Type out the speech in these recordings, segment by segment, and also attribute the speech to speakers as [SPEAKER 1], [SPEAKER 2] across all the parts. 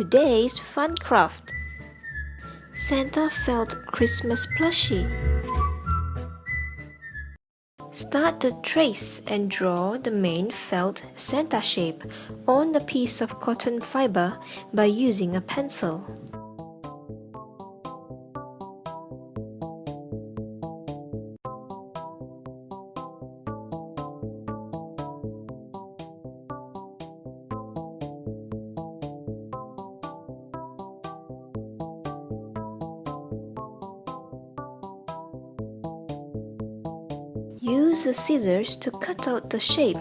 [SPEAKER 1] Today's fun craft. Santa felt Christmas plushie. Start to trace and draw the main felt Santa shape on a piece of cotton fiber by using a pencil. Use the scissors to cut out the shape.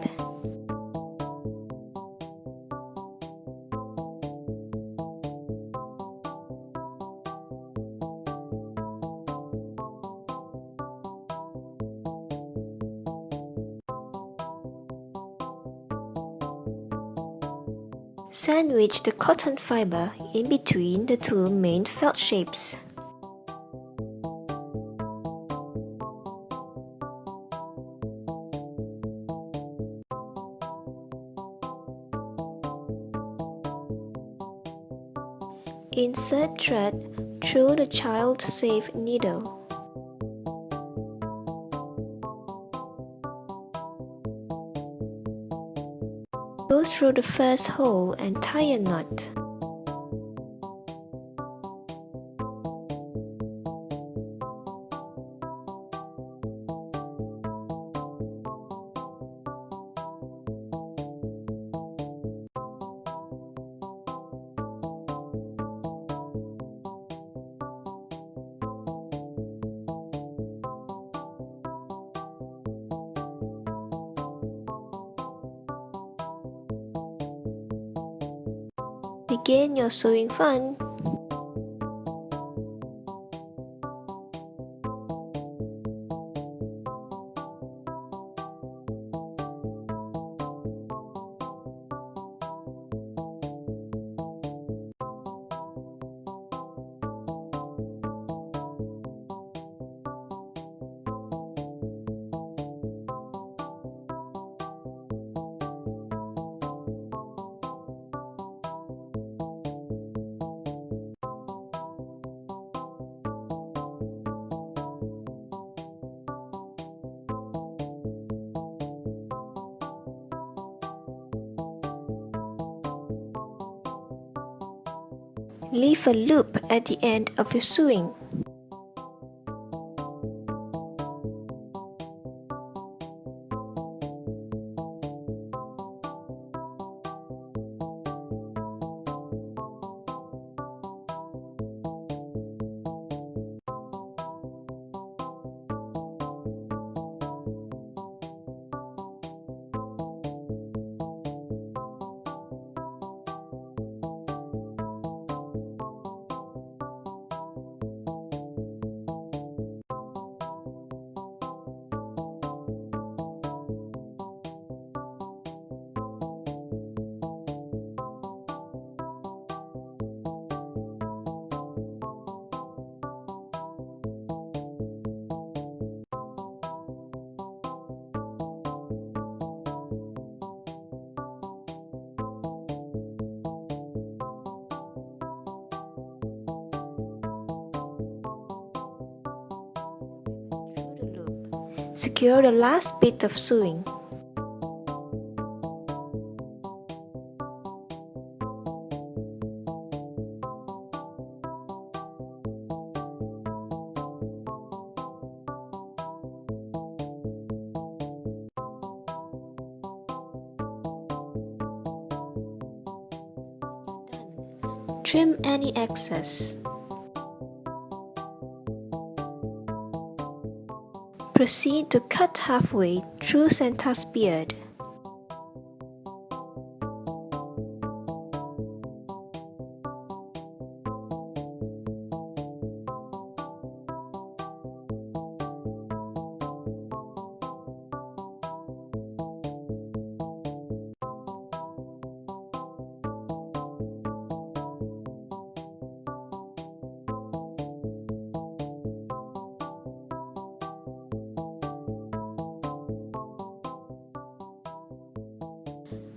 [SPEAKER 1] Sandwich the cotton fiber in between the two main felt shapes. Insert thread through the child-safe needle. Go through the first hole and tie a knot. Begin your sewing fun! Leave a loop at the end of your sewing. Secure the last bit of sewing. Trim any excess. Proceed to cut halfway through Santa's beard.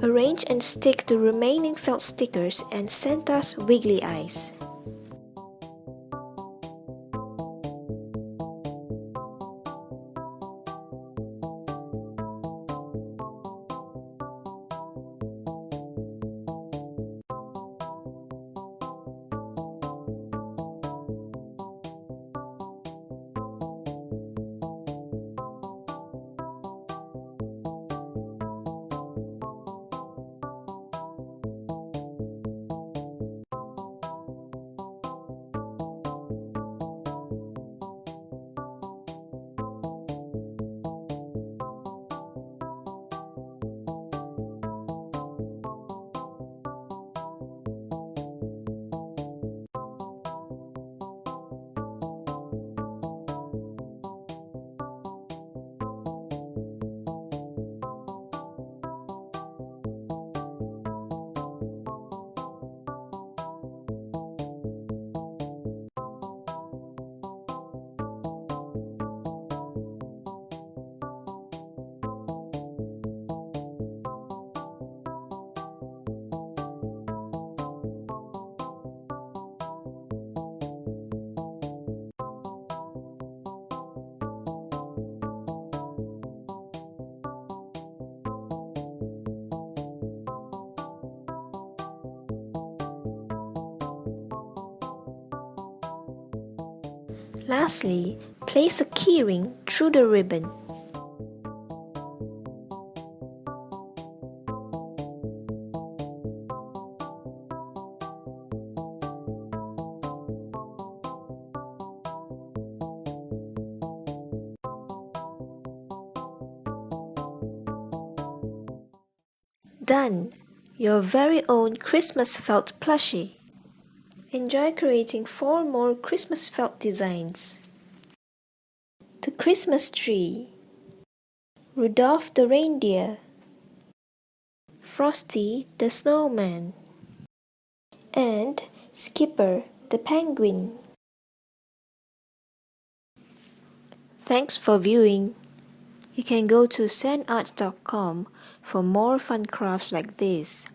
[SPEAKER 1] Arrange and stick the remaining felt stickers and Santa's wiggly eyes. Lastly, place a keyring through the ribbon. Done! Your very own Christmas felt plushie. Enjoy creating 4 more Christmas felt designs. The Christmas tree, Rudolph the reindeer, Frosty the snowman, and Skipper the penguin. Thanks for viewing. You can go to zenart.com for more fun crafts like this.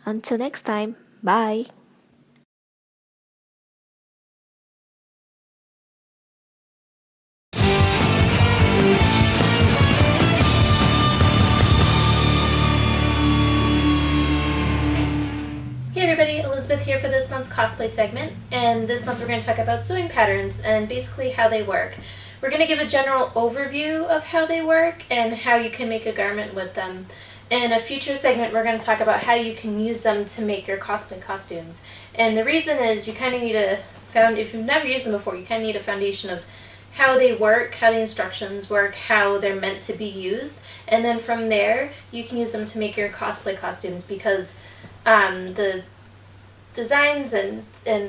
[SPEAKER 1] Until next time, bye!
[SPEAKER 2] Hey everybody, Elizabeth here for this month's cosplay segment, and this month we're going to talk about sewing patterns and basically how they work. We're going to give a general overview of how they work and how you can make a garment with them. In a future segment we're going to talk about how you can use them to make your cosplay costumes. And the reason is you kind of need if you've never used them before, you kind of need a foundation of how they work, how the instructions work, how they're meant to be used, and then from there you can use them to make your cosplay costumes, because the designs and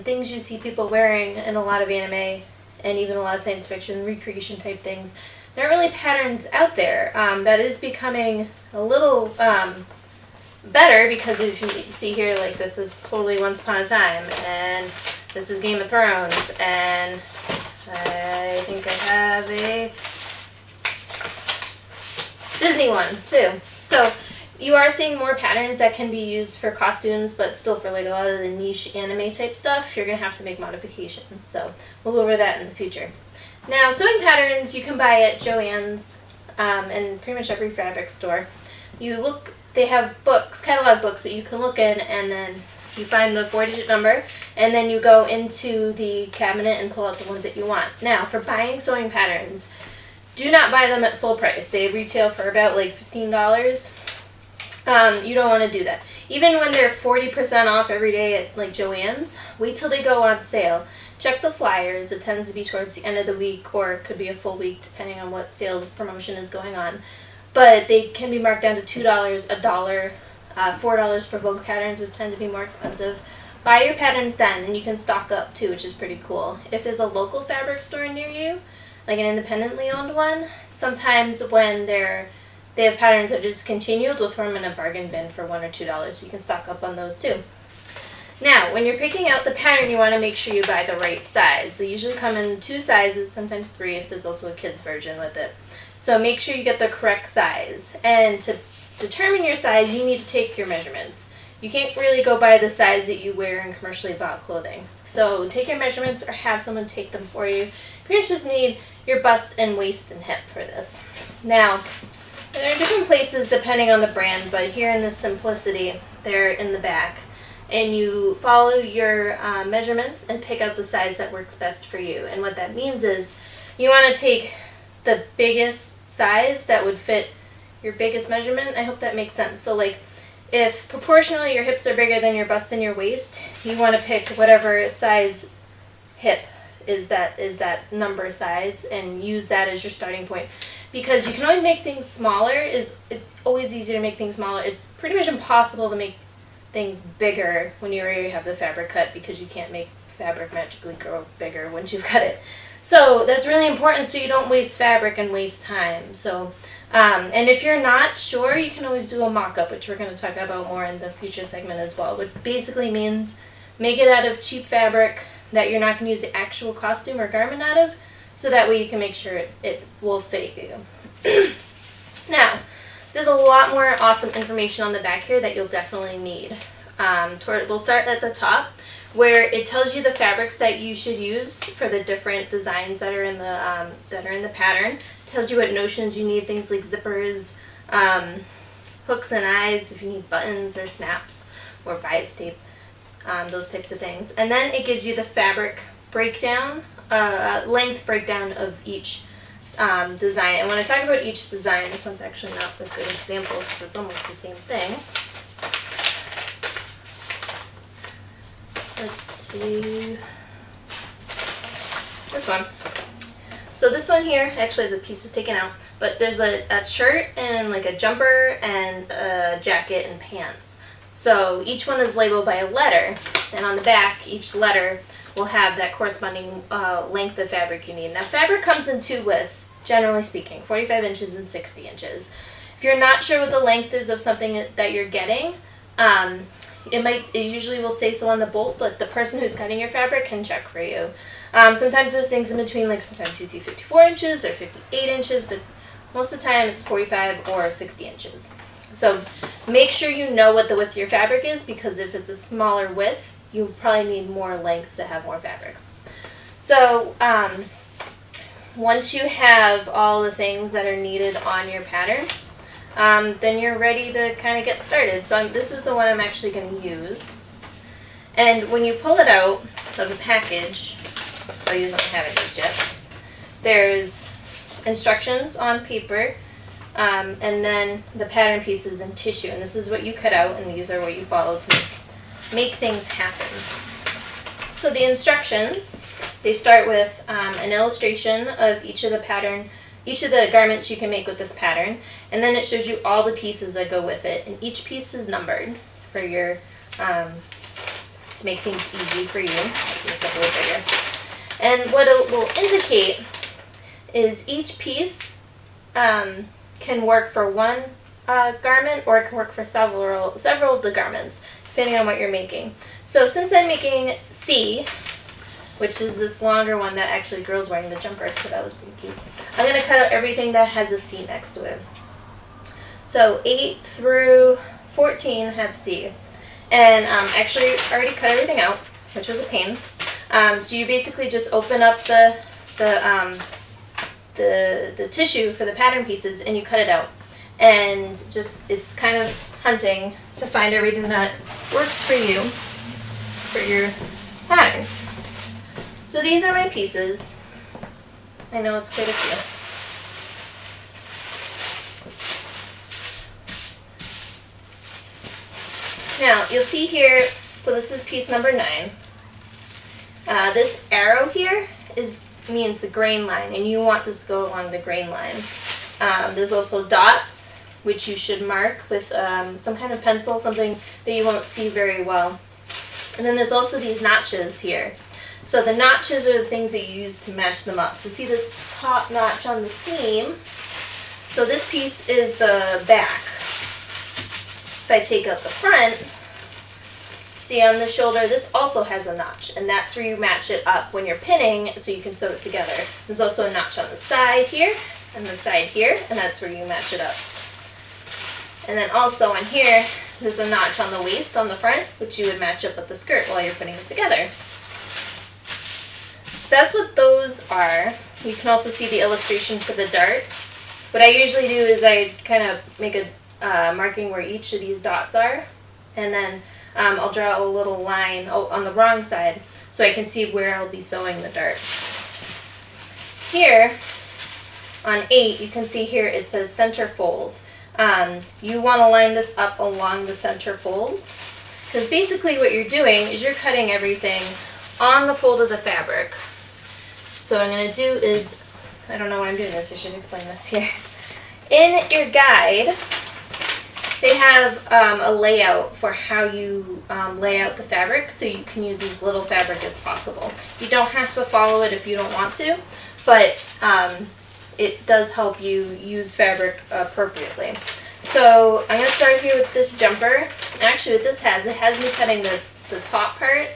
[SPEAKER 2] things you see people wearing in a lot of anime and even a lot of science fiction recreation type things, there aren't really patterns out there. That is becoming a little better, because if you see here, like, this is totally Once Upon a Time, and this is Game of Thrones, and I think I have a Disney one too. So you are seeing more patterns that can be used for costumes, but still for like a lot of the niche anime type stuff, you're going to have to make modifications. So we'll go over that in the future. Now, sewing patterns you can buy at Joann's and pretty much every fabric store. They have books, catalog books that you can look in, and then you find the 4-digit number, and then you go into the cabinet and pull out the ones that you want. Now, for buying sewing patterns, do not buy them at full price. They retail for about like $15. You don't want to do that. Even when they're 40% off every day at like Joann's, wait till they go on sale. Check the flyers. It tends to be towards the end of the week, or it could be a full week depending on what sales promotion is going on. But they can be marked down to $2, $1, $4 for Vogue patterns, which tend to be more expensive. Buy your patterns then, and you can stock up too, which is pretty cool. If there's a local fabric store near you, like an independently owned one, sometimes when they have patterns that discontinued, they'll throw them in a bargain bin for $1 or $2, so you can stock up on those too. Now, when you're picking out the pattern, you want to make sure you buy the right size. They usually come in 2 sizes, sometimes 3 if there's also a kid's version with it. So make sure you get the correct size. And to determine your size, you need to take your measurements. You can't really go by the size that you wear in commercially bought clothing. So take your measurements or have someone take them for you. Parents just need your bust and waist and hip for this. Now, there are different places depending on the brand, but here in the Simplicity, they're in the back. And you follow your measurements and pick out the size that works best for you. And what that means is you want to take the biggest size that would fit your biggest measurement. I hope that makes sense. So like, if proportionally your hips are bigger than your bust and your waist, you want to pick whatever size hip is that number size and use that as your starting point. Because you can always make things smaller. It's always easier to make things smaller. It's pretty much impossible to make things bigger when you already have the fabric cut, because you can't make fabric magically grow bigger once you've cut it. So that's really important so you don't waste fabric and waste time. So, and if you're not sure, you can always do a mock-up, which we're going to talk about more in the future segment as well, which basically means make it out of cheap fabric that you're not going to use the actual costume or garment out of, so that way you can make sure it will fit you. Now, there's a lot more awesome information on the back here that you'll definitely need. We'll start at the top, where it tells you the fabrics that you should use for the different designs that are in the pattern. It tells you what notions you need, things like zippers, hooks and eyes, if you need buttons or snaps or bias tape, those types of things. And then it gives you the fabric breakdown, length breakdown of each design. And when I talk about each design, this one's actually not a good example because it's almost the same thing. Let's see, this one. So this one here, actually the piece is taken out, but there's a shirt and like a jumper and a jacket and pants. So each one is labeled by a letter, and on the back, each letter will have that corresponding length of fabric you need. Now fabric comes in two widths, generally speaking, 45 inches and 60 inches. If you're not sure what the length is of something that you're getting, it usually will say so on the bolt, but the person who's cutting your fabric can check for you. Sometimes there's things in between, like sometimes you see 54 inches or 58 inches, but most of the time it's 45 or 60 inches. So make sure you know what the width of your fabric is, because if it's a smaller width, you probably need more length to have more fabric. So once you have all the things that are needed on your pattern, then you're ready to kind of get started. So this is the one I'm actually going to use. And when you pull it out of the package, I'll use it, I haven't used yet, there's instructions on paper, and then the pattern pieces in tissue. And this is what you cut out, and these are what you follow to make things happen. So the instructions, they start with an illustration of each of the garments you can make with this pattern, and then it shows you all the pieces that go with it, and each piece is numbered for your to make things easy for you. Make this up a little bigger. And what it will indicate is each piece can work for one garment, or it can work for several of the garments, depending on what you're making. So since I'm making C, which is this longer one that actually girls wearing the jumper, so that was pretty cute, I'm going to cut out everything that has a C next to it. So 8 through 14 have C. And actually I already cut everything out, which was a pain. So you basically just open up the tissue for the pattern pieces and you cut it out. And just, it's kind of hunting to find everything that works for you for your pattern. So these are my pieces. I know it's quite a few. Now, you'll see here, so this is piece number 9. This arrow here means the grain line, and you want this to go along the grain line. There's also dots, which you should mark with some kind of pencil, something that you won't see very well. And then there's also these notches here. So the notches are the things that you use to match them up. So see this top notch on the seam? So this piece is the back. If I take out the front, see on the shoulder, this also has a notch, and that's where you match it up when you're pinning so you can sew it together. There's also a notch on the side here and the side here, and that's where you match it up. And then also on here, there's a notch on the waist on the front, which you would match up with the skirt while you're putting it together. So that's what those are. You can also see the illustration for the dart. What I usually do is I kind of make a marking where each of these dots are, and then I'll draw a little line on the wrong side so I can see where I'll be sewing the dart. Here on 8, you can see here it says center fold. You want to line this up along the center folds, because basically what you're doing is you're cutting everything on the fold of the fabric. So what I'm going to do is, I don't know why I'm doing this, I should explain this here. In your guide, they have a layout for how you lay out the fabric, so you can use as little fabric as possible. You don't have to follow it if you don't want to, but it does help you use fabric appropriately. So I'm going to start here with this jumper. Actually what this has, it has me cutting the top part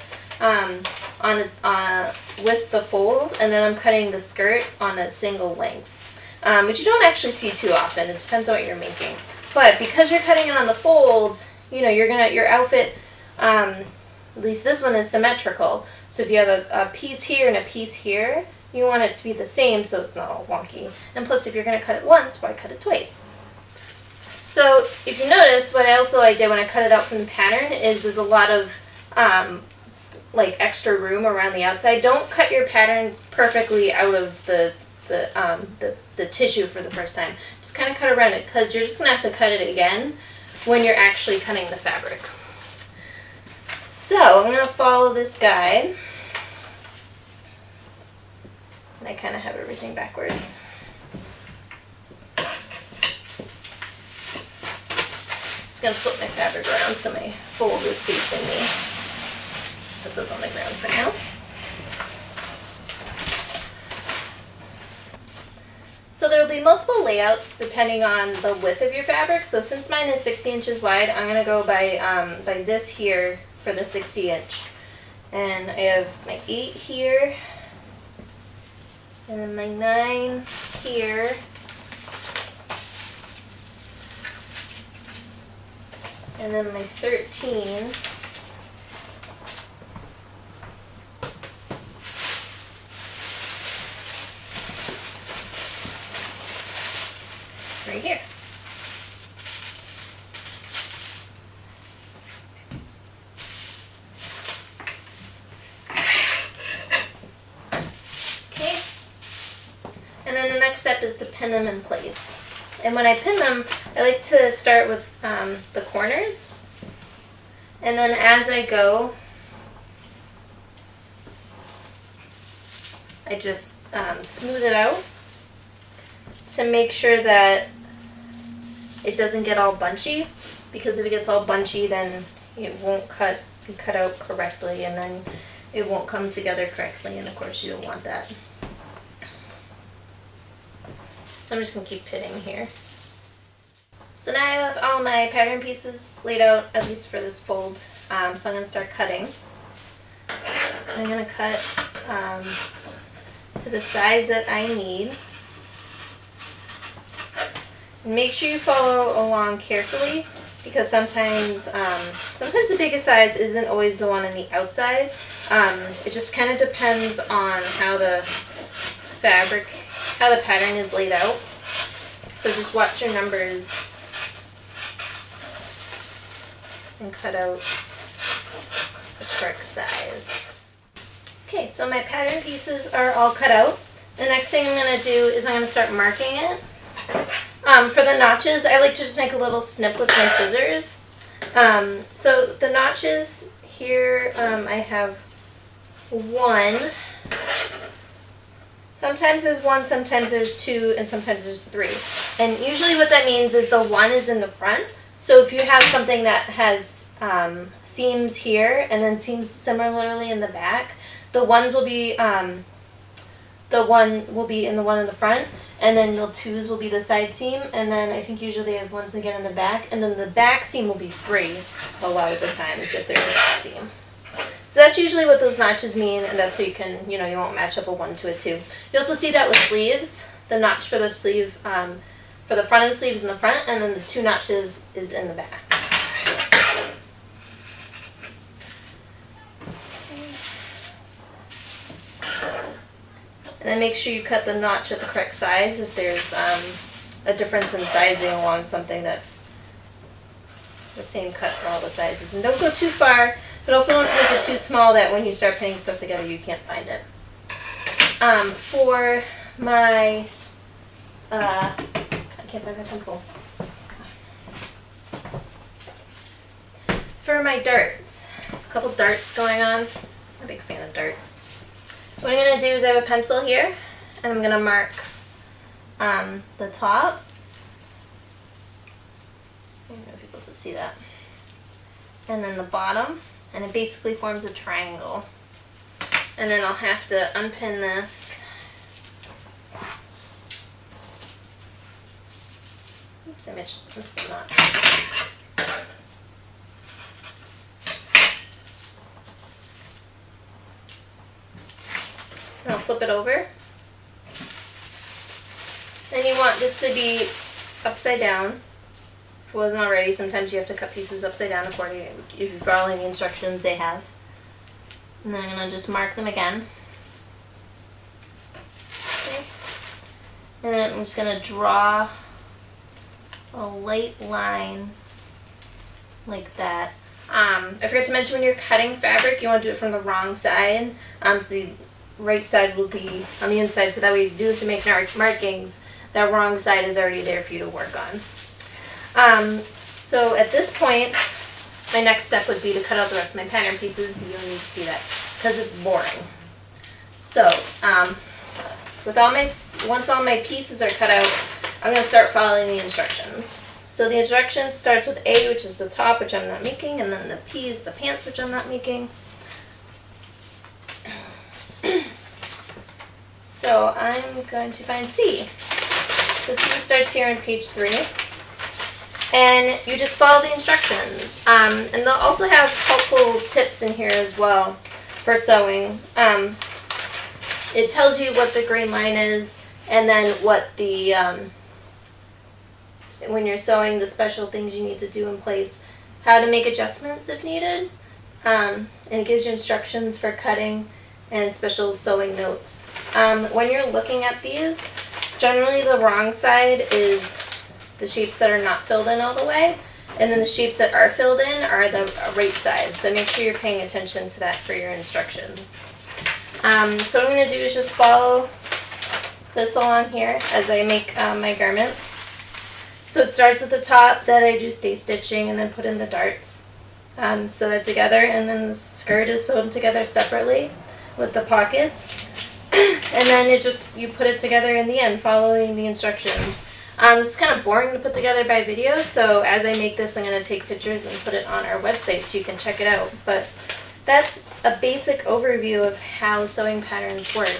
[SPEAKER 2] with the fold, and then I'm cutting the skirt on a single length, which you don't actually see too often. It depends on what you're making. But because you're cutting it on the fold, you know, your outfit, at least this one is symmetrical. So if you have a piece here and a piece here, you want it to be the same so it's not all wonky. And plus, if you're going to cut it once, why cut it twice? So if you notice, what I did when I cut it out from the pattern is there's a lot of like extra room around the outside. Don't cut your pattern perfectly out of the tissue for the first time. Just kind of cut around it, because you're just going to have to cut it again when you're actually cutting the fabric. So I'm going to follow this guide. And I kind of have everything backwards. Just going to flip my fabric around so my fold is facing me. Let's put those on the ground for now. So there will be multiple layouts depending on the width of your fabric. So since mine is 60 inches wide, I'm going to go by this here for the 60 inch. And I have my 8 here, and then my 9 here, and then my 13, right here. Okay. And then the next step is to pin them in place. And when I pin them, I like to start with the corners. And then as I go, I just smooth it out to make sure that it doesn't get all bunchy, because if it gets all bunchy, then it won't be cut out correctly, and then it won't come together correctly, and of course you don't want that. So I'm just going to keep pinning here. So now I have all my pattern pieces laid out, at least for this fold. So I'm going to start cutting. I'm going to cut to the size that I need. Make sure you follow along carefully, because sometimes the biggest size isn't always the one on the outside. It just kind of depends on how the pattern is laid out. So just watch your numbers and cut out the correct size. Okay, so my pattern pieces are all cut out. The next thing I'm going to do is I'm going to start marking it. For the notches, I like to just make a little snip with my scissors. So the notches here, I have 1. Sometimes there's 1, sometimes there's 2, and sometimes there's 3. And usually what that means is the 1 is in the front. So if you have something that has seams here and then seams similarly in the back, the 1s will be the 1 will be in the one in the front, and then the 2s will be the side seam, and then I think usually they have 1s again in the back, and then the back seam will be 3 a lot of the times if there's a back seam. So that's usually what those notches mean, and that's so you can, you won't match up a 1 to a 2. You also see that with sleeves. The notch for the sleeve for the front of the sleeves in the front, and then the 2 notches is in the back. And then make sure you cut the notch at the correct size if there's a difference in sizing along something that's the same cut for all the sizes. And don't go too far, but also don't make it too small that when you start putting stuff together you can't find it. For my, I can't find my pencil. For my darts, a couple darts going on. I'm a big fan of darts. What I'm going to do is I have a pencil here, and I'm going to mark the top. I don't know if people can see that. And then the bottom, and it basically forms a triangle. And then I'll have to unpin this. Oops, I missed a notch. And I'll flip it over. And you want this to be upside down. If it wasn't already, sometimes you have to cut pieces upside down according if you're following the instructions they have. And then I'm going to just mark them again. Okay. And then I'm just going to draw a light line like that. I forgot to mention when you're cutting fabric, you want to do it from the wrong side. So the right side will be on the inside, so that way if you do have to make markings, that wrong side is already there for you to work on. So at this point, my next step would be to cut out the rest of my pattern pieces, but you don't need to see that because it's boring. So once all my pieces are cut out, I'm going to start following the instructions. So the instructions starts with A, which is the top, which I'm not making, and then the P is the pants, which I'm not making. So I'm going to find C. So C starts here on page 3. And you just follow the instructions. And they'll also have helpful tips in here as well for sewing. It tells you what the green line is, and then what the, when you're sewing, the special things you need to do in place, how to make adjustments if needed. And it gives you instructions for cutting and special sewing notes. When you're looking at these, generally the wrong side is the shapes that are not filled in all the way, and then the shapes that are filled in are the right side. So make sure you're paying attention to that for your instructions. So what I'm going to do is just follow this along here as I make my garment. So it starts with the top that I do stay stitching and then put in the darts. Sew that together, and then the skirt is sewn together separately with the pockets. And then you put it together in the end, following the instructions. It's kind of boring to put together by video, so as I make this, I'm going to take pictures and put it on our website so you can check it out. But that's a basic overview of how sewing patterns work.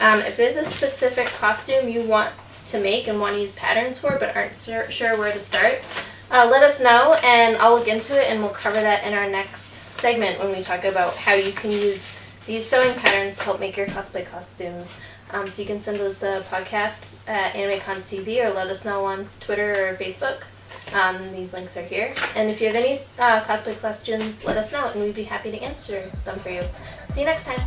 [SPEAKER 2] If there's a specific costume you want to make and want to use patterns for but aren't sure where to start, let us know and I'll look into it, and we'll cover that in our next segment when we talk about how you can use these sewing patterns to help make your cosplay costumes. So you can send those to podcast at AnimeCons TV, or let us know on Twitter or Facebook. These links are here. And if you have any cosplay questions, let us know, and we'd be happy to answer them for you. See you next time.